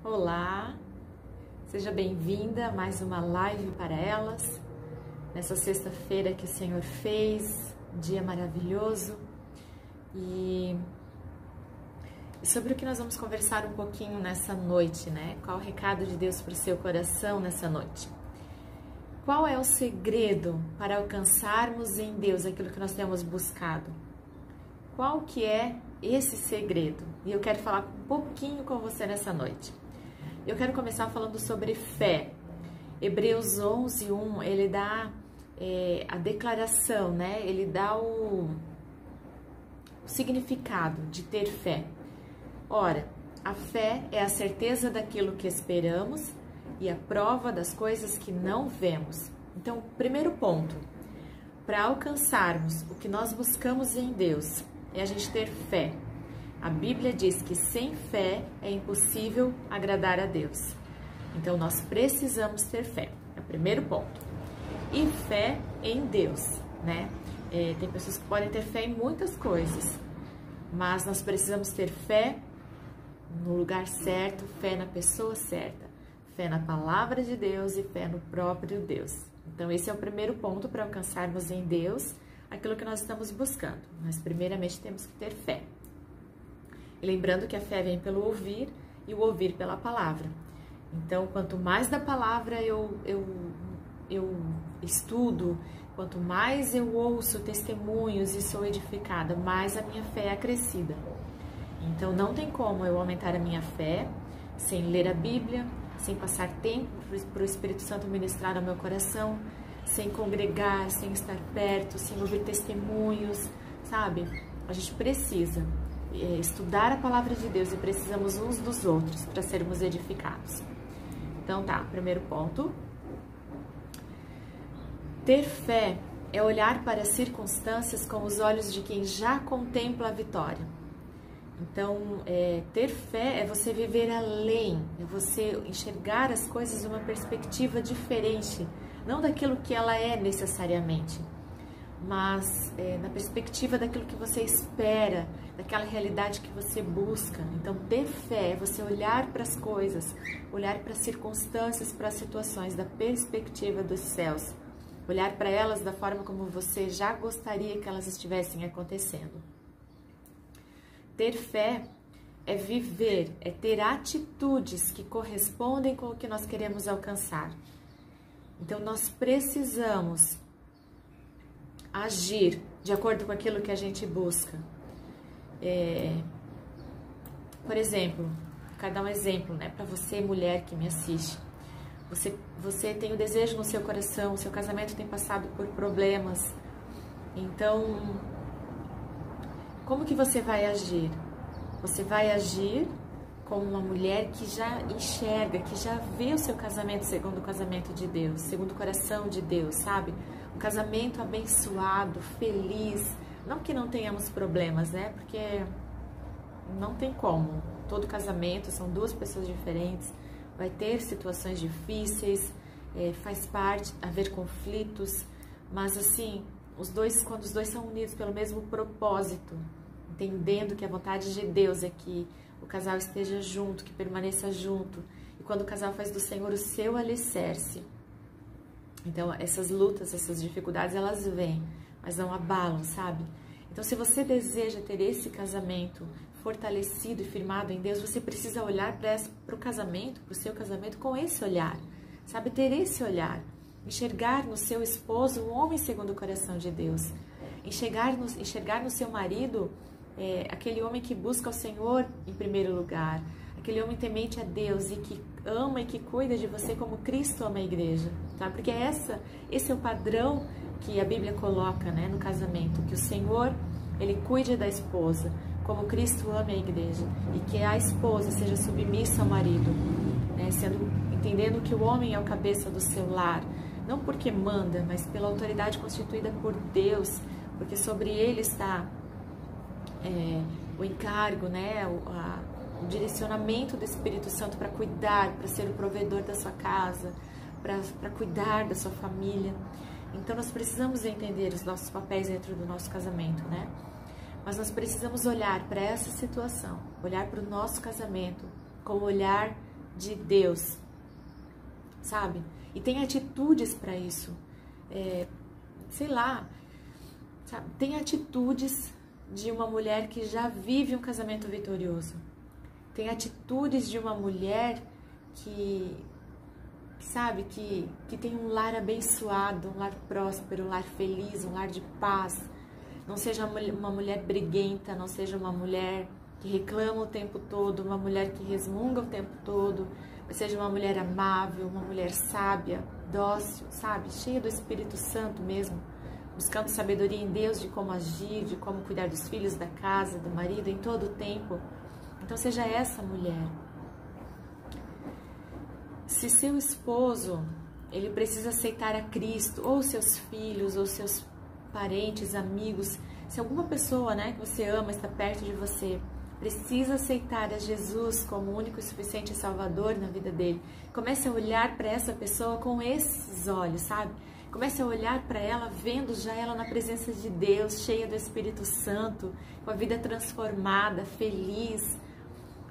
Olá, seja bem-vinda a mais uma live para elas, nessa sexta-feira que o Senhor fez, dia maravilhoso, e sobre o que nós vamos conversar um pouquinho nessa noite, né? Qual o recado de Deus para o seu coração nessa noite? Qual é o segredo para alcançarmos em Deus aquilo que nós temos buscado? Qual que é esse segredo? E eu quero falar um pouquinho com você nessa noite. Eu quero começar falando sobre fé. Hebreus 11:1, ele dá a declaração, né? Ele dá o significado de ter fé. Ora, a fé é a certeza daquilo que esperamos e a prova das coisas que não vemos. Então, primeiro ponto, para alcançarmos o que nós buscamos em Deus, é a gente ter fé. A Bíblia diz que sem fé é impossível agradar a Deus. Então, nós precisamos ter fé. É o primeiro ponto. E fé em Deus, né? Tem pessoas que podem ter fé em muitas coisas, mas nós precisamos ter fé no lugar certo, fé na pessoa certa, fé na palavra de Deus e fé no próprio Deus. Então, esse é o primeiro ponto para alcançarmos em Deus aquilo que nós estamos buscando. Mas, primeiramente, temos que ter fé. E lembrando que a fé vem pelo ouvir e o ouvir pela palavra. Então, quanto mais da palavra eu estudo, quanto mais eu ouço testemunhos e sou edificada, mais a minha fé é acrescida. Então, não tem como eu aumentar a minha fé sem ler a Bíblia, sem passar tempo para o Espírito Santo ministrar ao meu coração, sem congregar, sem estar perto, sem ouvir testemunhos, sabe? A gente precisa estudar a palavra de Deus e precisamos uns dos outros para sermos edificados. Então tá, primeiro ponto. Ter fé é olhar para as circunstâncias com os olhos de quem já contempla a vitória. Então, ter fé é você viver além, é você enxergar as coisas de uma perspectiva diferente, não daquilo que ela é necessariamente, mas na perspectiva daquilo que você espera, daquela realidade que você busca. Então, ter fé é você olhar para as coisas, olhar para as circunstâncias, para as situações, da perspectiva dos céus, olhar para elas da forma como você já gostaria que elas estivessem acontecendo. Ter fé é viver, é ter atitudes que correspondem com o que nós queremos alcançar. Então, nós precisamos agir de acordo com aquilo que a gente busca. Por exemplo, quero dar um exemplo, né, para você, mulher que me assiste. Você tem o desejo no seu coração, o seu casamento tem passado por problemas. Então, como que você vai agir? Você vai agir como uma mulher que já enxerga, que já vê o seu casamento segundo o casamento de Deus, segundo o coração de Deus, sabe? Um casamento abençoado, feliz. Não que não tenhamos problemas, né? Porque não tem como. Todo casamento são duas pessoas diferentes, vai ter situações difíceis, faz parte haver conflitos, mas assim, quando os dois são unidos pelo mesmo propósito, entendendo que a vontade de Deus é que o casal esteja junto, que permaneça junto, e quando o casal faz do Senhor o seu alicerce, então essas lutas, essas dificuldades, elas vêm, mas não abalam, sabe? Então, se você deseja ter esse casamento fortalecido e firmado em Deus, você precisa olhar para o casamento, para o seu casamento com esse olhar, sabe? Ter esse olhar, enxergar no seu esposo um homem segundo o coração de Deus, enxergar no seu marido aquele homem que busca o Senhor em primeiro lugar, aquele homem temente a Deus e que ama e que cuida de você como Cristo ama a igreja, tá? Porque esse é o padrão que a Bíblia coloca, né, no casamento, que o Senhor, ele cuide da esposa como Cristo ama a igreja e que a esposa seja submissa ao marido, né, entendendo que o homem é o cabeça do seu lar, não porque manda, mas pela autoridade constituída por Deus, porque sobre ele está o encargo, né, o direcionamento do Espírito Santo para cuidar, para ser o provedor da sua casa, para cuidar da sua família. Então, nós precisamos entender os nossos papéis dentro do nosso casamento, né? Mas nós precisamos olhar para essa situação, olhar para o nosso casamento com o olhar de Deus, sabe? E tem atitudes para isso. Sei lá, sabe? Tem atitudes de uma mulher que já vive um casamento vitorioso. Tem atitudes de uma mulher que sabe, que tem um lar abençoado, um lar próspero, um lar feliz, um lar de paz. Não seja uma mulher briguenta, não seja uma mulher que reclama o tempo todo, uma mulher que resmunga o tempo todo, mas seja uma mulher amável, uma mulher sábia, dócil, sabe? Cheia do Espírito Santo mesmo, buscando sabedoria em Deus de como agir, de como cuidar dos filhos, da casa, do marido, em todo o tempo. Então seja essa mulher. Se seu esposo, ele precisa aceitar a Cristo, ou seus filhos, ou seus parentes, amigos, se alguma pessoa, né, que você ama está perto de você, precisa aceitar a Jesus como o único e suficiente Salvador na vida dele, comece a olhar para essa pessoa com esses olhos, sabe? Comece a olhar para ela, vendo já ela na presença de Deus, cheia do Espírito Santo, com a vida transformada, feliz.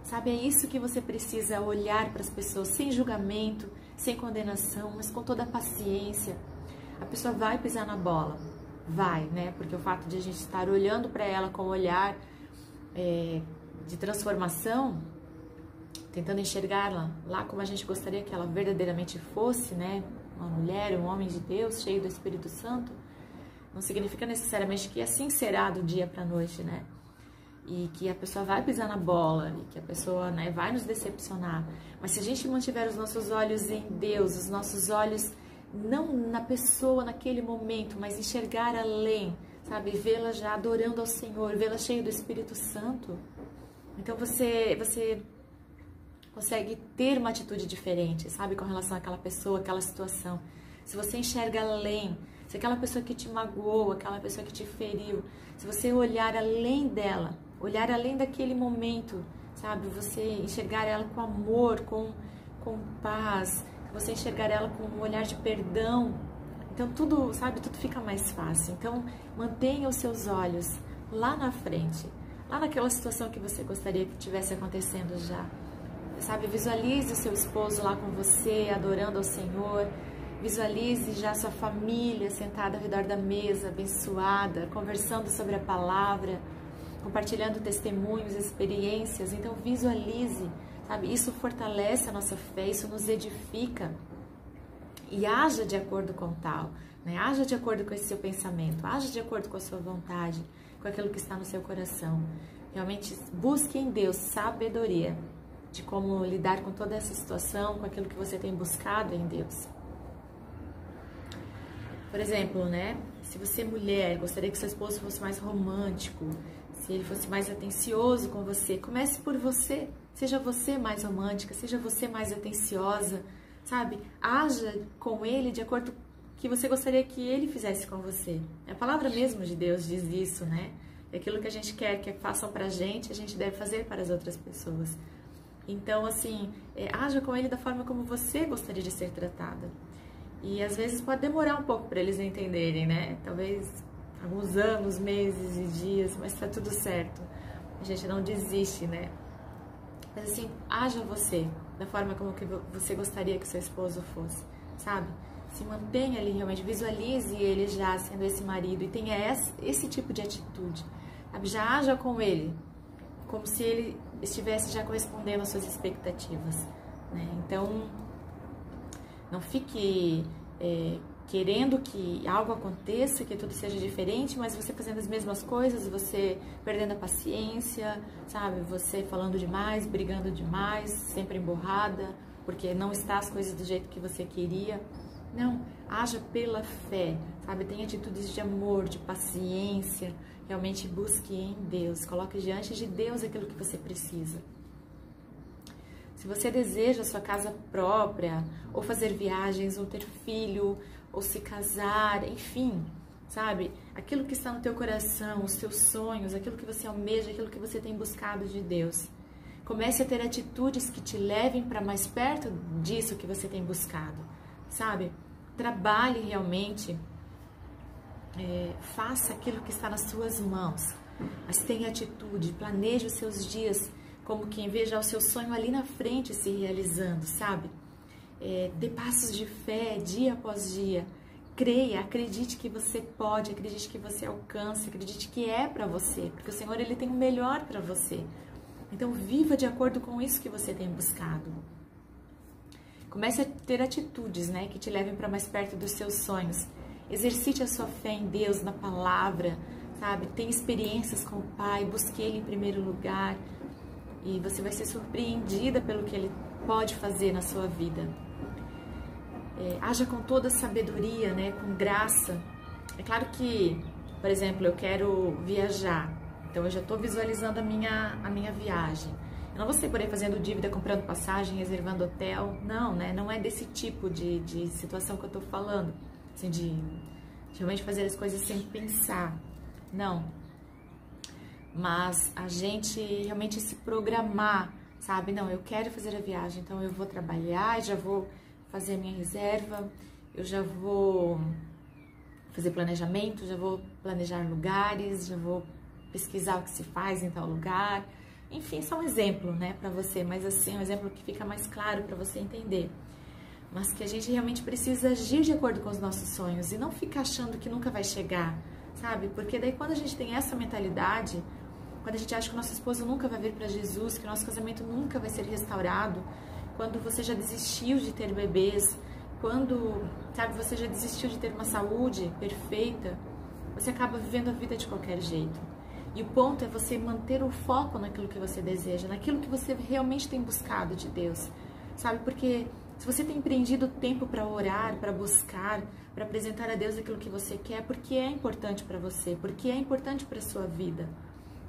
Sabe, é isso que você precisa olhar para as pessoas, sem julgamento, sem condenação, mas com toda a paciência. A pessoa vai pisar na bola, vai, né? Porque o fato de a gente estar olhando para ela com um olhar de transformação, tentando enxergá-la lá como a gente gostaria que ela verdadeiramente fosse, né? Uma mulher, um homem de Deus, cheio do Espírito Santo, não significa necessariamente que assim será do dia para a noite, né? E que a pessoa vai pisar na bola, e que a pessoa, né, vai nos decepcionar. Mas se a gente mantiver os nossos olhos em Deus, os nossos olhos não na pessoa naquele momento, mas enxergar além, sabe? Vê-la já adorando ao Senhor, vê-la cheia do Espírito Santo. Então você consegue ter uma atitude diferente, sabe? Com relação àquela pessoa, àquela situação. Se você enxerga além, se aquela pessoa que te magoou, aquela pessoa que te feriu, se você olhar além dela, olhar além daquele momento, sabe? Você enxergar ela com amor, com paz, você enxergar ela com um olhar de perdão. Então tudo, sabe? Tudo fica mais fácil. Então mantenha os seus olhos lá na frente, lá naquela situação que você gostaria que tivesse acontecendo já. Sabe? Visualize o seu esposo lá com você, adorando ao Senhor. Visualize já a sua família sentada ao redor da mesa, abençoada, conversando sobre a palavra, compartilhando testemunhos, experiências. Então visualize, sabe? Isso fortalece a nossa fé, isso nos edifica. E haja de acordo com tal, né? Haja de acordo com esse seu pensamento, haja de acordo com a sua vontade, com aquilo que está no seu coração. Realmente busque em Deus sabedoria de como lidar com toda essa situação, com aquilo que você tem buscado em Deus. Por exemplo, né? Se você, mulher, gostaria que seu esposo fosse mais romântico, se ele fosse mais atencioso com você, comece por você. Seja você mais romântica, seja você mais atenciosa, sabe? Haja com ele de acordo com o que você gostaria que ele fizesse com você. A palavra mesmo de Deus diz isso, né? É aquilo que a gente quer que façam pra gente, a gente deve fazer para as outras pessoas. Então, assim, haja com ele da forma como você gostaria de ser tratada. E às vezes pode demorar um pouco para eles entenderem, né? Talvez alguns anos, meses e dias, mas tá tudo certo. A gente não desiste, né? Mas assim, haja você da forma como que você gostaria que seu esposo fosse, sabe? Se mantenha ali realmente, visualize ele já sendo esse marido e tenha esse tipo de atitude, sabe? Já haja com ele como se ele estivesse já correspondendo às suas expectativas, né? Então, não fique querendo que algo aconteça, que tudo seja diferente, mas você fazendo as mesmas coisas, você perdendo a paciência, sabe? Você falando demais, brigando demais, sempre emburrada, porque não está as coisas do jeito que você queria. Não, haja pela fé, sabe? Tenha atitudes de amor, de paciência, realmente busque em Deus, coloque diante de Deus aquilo que você precisa. Se você deseja sua casa própria, ou fazer viagens, ou ter filho, ou se casar, enfim, sabe? Aquilo que está no teu coração, os teus sonhos, aquilo que você almeja, aquilo que você tem buscado de Deus. Comece a ter atitudes que te levem para mais perto disso que você tem buscado, sabe? Trabalhe realmente, faça aquilo que está nas suas mãos, mas tenha atitude, planeje os seus dias como quem vê já o seu sonho ali na frente se realizando, sabe? Dê passos de fé dia após dia. Creia, acredite que você pode, acredite que você alcança, acredite que é para você, porque o Senhor, Ele tem o melhor para você. Então, viva de acordo com isso que você tem buscado. Comece a ter atitudes, né, que te levem para mais perto dos seus sonhos. Exercite a sua fé em Deus, na palavra, sabe? Tenha experiências com o Pai, busque Ele em primeiro lugar e você vai ser surpreendida pelo que Ele pode fazer na sua vida. Haja com toda sabedoria, né, com graça. É claro que, por exemplo, eu quero viajar, então eu já estou visualizando a minha viagem. Eu não vou sair por aí fazendo dívida, comprando passagem, reservando hotel. Não, né? Não é desse tipo de situação que eu tô falando. Assim, de realmente fazer as coisas sem pensar. Não. Mas a gente realmente se programar, sabe? Não, eu quero fazer a viagem, então eu vou trabalhar, já vou fazer a minha reserva, eu já vou fazer planejamento, já vou planejar lugares, já vou pesquisar o que se faz em tal lugar. Enfim, isso é um exemplo, né, para você, mas assim, um exemplo que fica mais claro para você entender. Mas que a gente realmente precisa agir de acordo com os nossos sonhos e não ficar achando que nunca vai chegar, sabe? Porque daí quando a gente tem essa mentalidade, quando a gente acha que o nosso esposo nunca vai vir para Jesus, que o nosso casamento nunca vai ser restaurado, quando você já desistiu de ter bebês, quando, sabe, você já desistiu de ter uma saúde perfeita, você acaba vivendo a vida de qualquer jeito. E o ponto é você manter o foco naquilo que você deseja, naquilo que você realmente tem buscado de Deus, sabe? Porque se você tem empreendido tempo para orar, para buscar, para apresentar a Deus aquilo que você quer, porque é importante para você, porque é importante para a sua vida.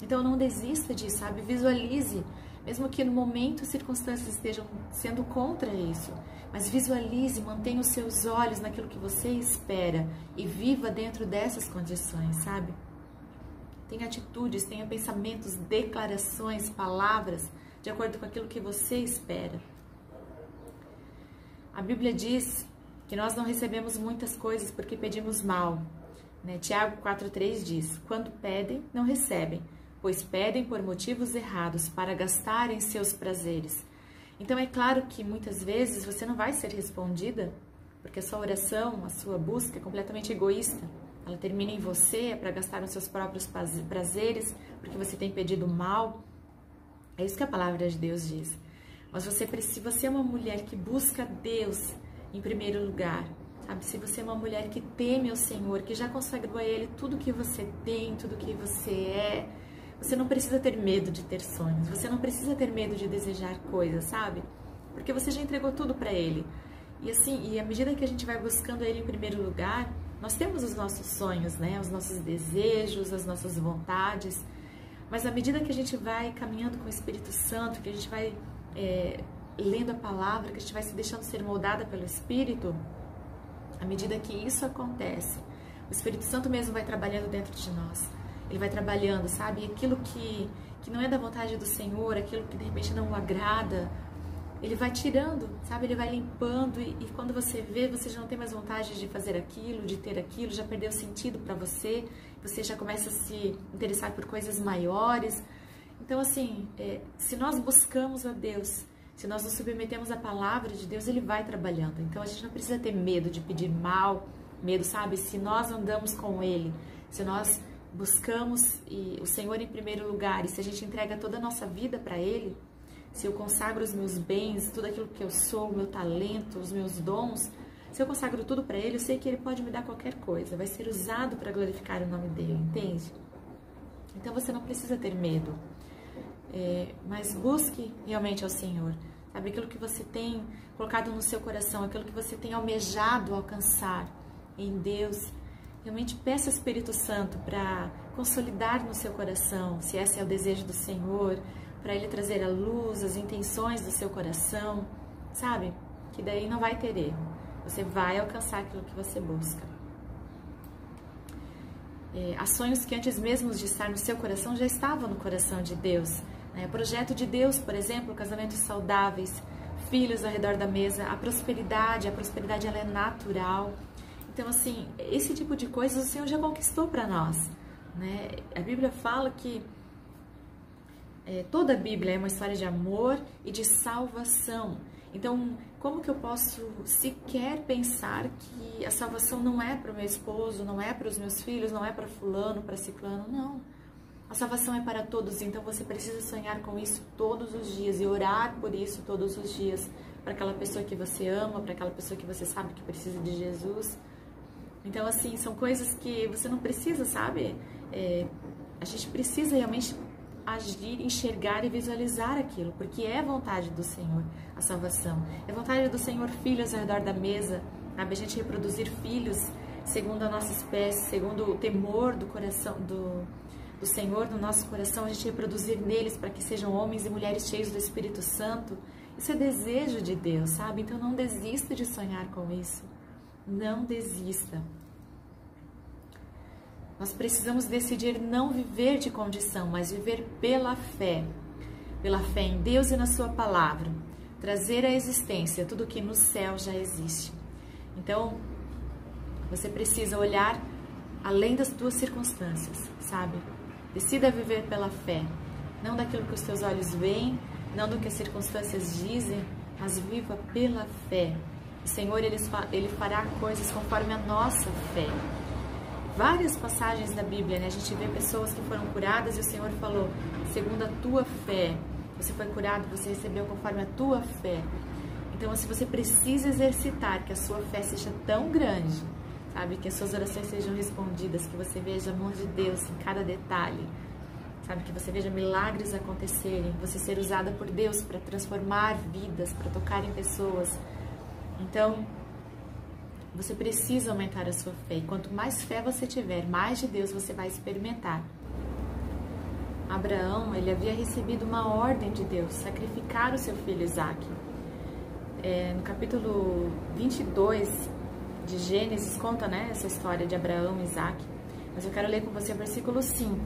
Então não desista disso, sabe? Visualize, mesmo que no momento as circunstâncias estejam sendo contra isso, mas visualize, mantenha os seus olhos naquilo que você espera e viva dentro dessas condições, sabe? Tenha atitudes, tenha pensamentos, declarações, palavras, de acordo com aquilo que você espera. A Bíblia diz que nós não recebemos muitas coisas porque pedimos mal, né? Tiago 4,3 diz, quando pedem, não recebem, pois pedem por motivos errados, para gastarem seus prazeres. Então é claro que muitas vezes você não vai ser respondida, porque a sua oração, a sua busca é completamente egoísta. Ela termina em você, é para gastar os seus próprios prazeres, porque você tem pedido mal. É isso que a palavra de Deus diz. Mas se você é uma mulher que busca Deus em primeiro lugar, sabe? Se você é uma mulher que teme ao Senhor, que já consagrou a Ele tudo que você tem, tudo que você é, você não precisa ter medo de ter sonhos, você não precisa ter medo de desejar coisas, sabe? Porque você já entregou tudo para Ele. E assim, à medida que a gente vai buscando Ele em primeiro lugar, nós temos os nossos sonhos, né? Os nossos desejos, as nossas vontades. Mas à medida que a gente vai caminhando com o Espírito Santo, que a gente vai lendo a palavra, que a gente vai se deixando ser moldada pelo Espírito, à medida que isso acontece, o Espírito Santo mesmo vai trabalhando dentro de nós. Ele vai trabalhando, sabe? Aquilo que não é da vontade do Senhor, aquilo que de repente não o agrada, Ele vai tirando, sabe? Ele vai limpando e quando você vê, você já não tem mais vontade de fazer aquilo, de ter aquilo, já perdeu sentido para você, você já começa a se interessar por coisas maiores. Então, assim, se nós buscamos a Deus, se nós nos submetemos à palavra de Deus, Ele vai trabalhando. Então, a gente não precisa ter medo de pedir mal, medo, sabe? Se nós andamos com Ele, se nós buscamos o Senhor em primeiro lugar e se a gente entrega toda a nossa vida para Ele, se eu consagro os meus bens, tudo aquilo que eu sou, o meu talento, os meus dons, se eu consagro tudo para Ele, eu sei que Ele pode me dar qualquer coisa, vai ser usado para glorificar o nome dEle, entende? Então você não precisa ter medo, mas busque realmente ao Senhor, sabe? Aquilo que você tem colocado no seu coração, aquilo que você tem almejado alcançar em Deus, realmente peça ao Espírito Santo para consolidar no seu coração, se esse é o desejo do Senhor, para Ele trazer à luz as intenções do seu coração, sabe? Que daí não vai ter erro. Você vai alcançar aquilo que você busca. Há sonhos que antes mesmo de estar no seu coração já estavam no coração de Deus. O projeto de Deus, por exemplo, casamentos saudáveis, filhos ao redor da mesa, a prosperidade ela é natural. Então, assim, esse tipo de coisas o Senhor já conquistou para nós, né? A Bíblia fala que toda a Bíblia é uma história de amor e de salvação. Então, como que eu posso sequer pensar que a salvação não é para o meu esposo, não é para os meus filhos, não é para fulano, para ciclano? Não. A salvação é para todos, então você precisa sonhar com isso todos os dias e orar por isso todos os dias, para aquela pessoa que você ama, para aquela pessoa que você sabe que precisa de Jesus. Então, assim, são coisas que você não precisa, sabe? A gente precisa realmente agir, enxergar e visualizar aquilo, porque é vontade do Senhor a salvação. É vontade do Senhor filhos ao redor da mesa, sabe? A gente reproduzir filhos segundo a nossa espécie, segundo o temor do coração do Senhor no nosso coração, a gente reproduzir neles para que sejam homens e mulheres cheios do Espírito Santo. Isso é desejo de Deus, sabe? Então não desista de sonhar com isso. Não desista. Nós precisamos decidir não viver de condição, mas viver pela fé. Pela fé em Deus e na sua palavra. Trazer à existência tudo que no céu já existe. Então, você precisa olhar além das tuas circunstâncias, sabe? Decida viver pela fé. Não daquilo que os teus olhos veem, não do que as circunstâncias dizem, mas viva pela fé. O Senhor, Ele fará coisas conforme a nossa fé. Várias passagens da Bíblia, né? A gente vê pessoas que foram curadas e o Senhor falou, segundo a tua fé. Você foi curado, você recebeu conforme a tua fé. Então, se você precisa exercitar que a sua fé seja tão grande, sabe? Que as suas orações sejam respondidas, que você veja a mão de Deus em cada detalhe, sabe? Que você veja milagres acontecerem, você ser usada por Deus para transformar vidas, para tocar em pessoas. Então, você precisa aumentar a sua fé. E quanto mais fé você tiver, mais de Deus você vai experimentar. Abraão, ele havia recebido uma ordem de Deus, sacrificar o seu filho Isaque. No capítulo 22 de Gênesis, conta, né, essa história de Abraão e Isaque. Mas eu quero ler com você o versículo 5.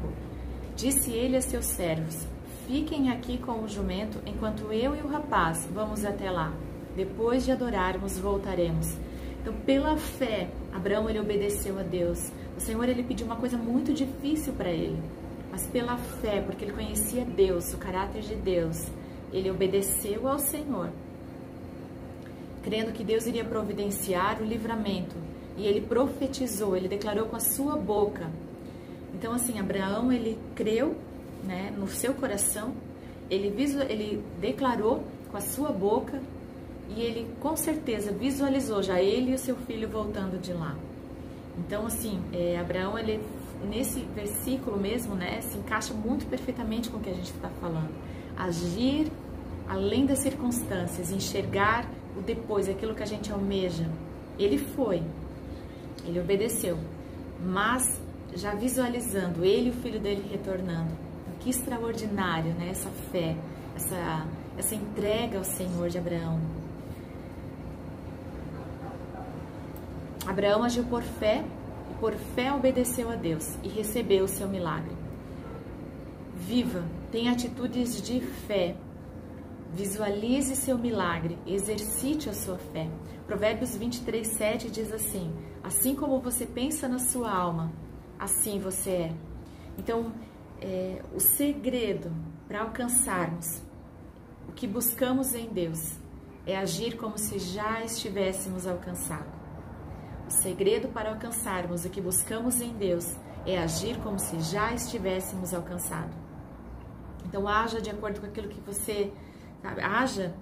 Disse ele a seus servos, fiquem aqui com o jumento, enquanto eu e o rapaz vamos até lá. Depois de adorarmos, voltaremos. Então, pela fé, Abraão, ele obedeceu a Deus. O Senhor, ele pediu uma coisa muito difícil para ele. Mas pela fé, porque ele conhecia Deus, o caráter de Deus, ele obedeceu ao Senhor, crendo que Deus iria providenciar o livramento. E ele profetizou, ele declarou com a sua boca. Então, assim, Abraão, ele creu, né, no seu coração, ele declarou com a sua boca e ele, com certeza, visualizou já ele e o seu filho voltando de lá. Então, assim, Abraão, ele, nesse versículo mesmo, né, se encaixa muito perfeitamente com o que a gente está falando. Agir além das circunstâncias, enxergar o depois, aquilo que a gente almeja. Ele foi, ele obedeceu, mas já visualizando ele e o filho dele retornando. Que extraordinário, né? Essa fé, essa entrega ao Senhor de Abraão. Abraão agiu por fé e por fé obedeceu a Deus e recebeu o seu milagre. Viva, tenha atitudes de fé. Visualize seu milagre, exercite a sua fé. Provérbios 23:7 diz assim, assim como você pensa na sua alma, assim você é. Então, o segredo para alcançarmos o que buscamos em Deus é agir como se já estivéssemos alcançado. O segredo para alcançarmos o que buscamos em Deus é agir como se já estivéssemos alcançado. Então, haja de acordo com aquilo que você, sabe, haja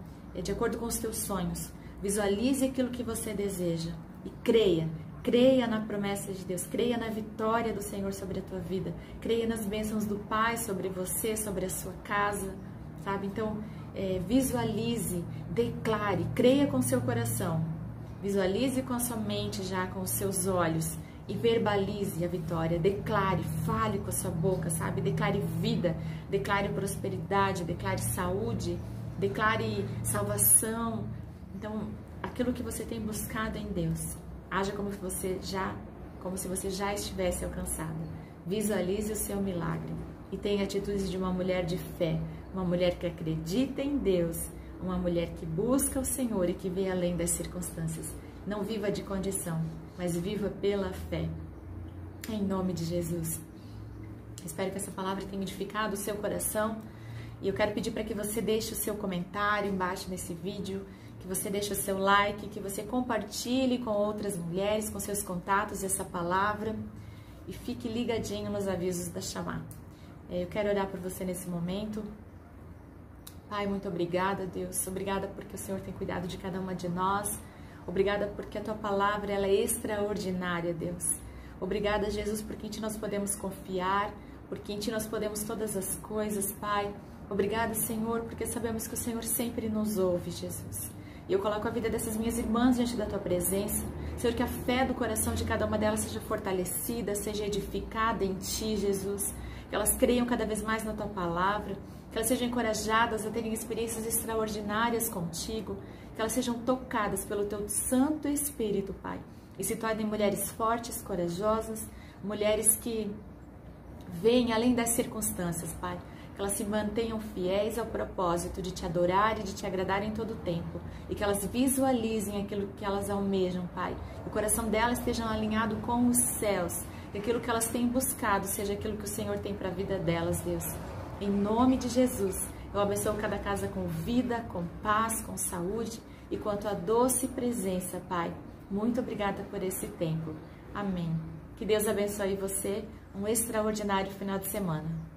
de acordo com os teus sonhos. Visualize aquilo que você deseja e creia. Creia na promessa de Deus, creia na vitória do Senhor sobre a tua vida, creia nas bênçãos do Pai sobre você, sobre a sua casa, sabe? Então, visualize, declare, creia com seu coração, visualize com a sua mente já, com os seus olhos e verbalize a vitória, declare, fale com a sua boca, sabe? Declare vida, declare prosperidade, declare saúde, declare salvação. Então, aquilo que você tem buscado em Deus, haja como se você já estivesse alcançado. Visualize o seu milagre e tenha atitudes de uma mulher de fé, uma mulher que acredita em Deus, uma mulher que busca o Senhor e que vê além das circunstâncias. Não viva de condição, mas viva pela fé. Em nome de Jesus. Espero que essa palavra tenha edificado o seu coração E eu quero pedir para que você deixe o seu comentário embaixo nesse vídeo, que você deixe o seu like, que você compartilhe com outras mulheres, com seus contatos essa palavra e fique ligadinho nos avisos da Chamar. Eu quero orar por você nesse momento. Pai, muito obrigada, Deus. Obrigada porque o Senhor tem cuidado de cada uma de nós. Obrigada porque a Tua palavra ela é extraordinária, Deus. Obrigada, Jesus, porque em Ti nós podemos confiar, porque em Ti nós podemos todas as coisas, Pai. Obrigada, Senhor, porque sabemos que o Senhor sempre nos ouve, Jesus. E eu coloco a vida dessas minhas irmãs diante da Tua presença. Senhor, que a fé do coração de cada uma delas seja fortalecida, seja edificada em Ti, Jesus. Que elas creiam cada vez mais na Tua palavra, que elas sejam encorajadas a terem experiências extraordinárias contigo, que elas sejam tocadas pelo Teu Santo Espírito, Pai, e se tornem mulheres fortes, corajosas, mulheres que veem além das circunstâncias, Pai, que elas se mantenham fiéis ao propósito de Te adorar e de Te agradar em todo o tempo, e que elas visualizem aquilo que elas almejam, Pai, que o coração delas esteja alinhado com os céus, que aquilo que elas têm buscado seja aquilo que o Senhor tem para a vida delas, Deus. Em nome de Jesus, eu abençoo cada casa com vida, com paz, com saúde e com a Tua doce presença, Pai. Muito obrigada por esse tempo. Amém. Que Deus abençoe você. Um extraordinário final de semana.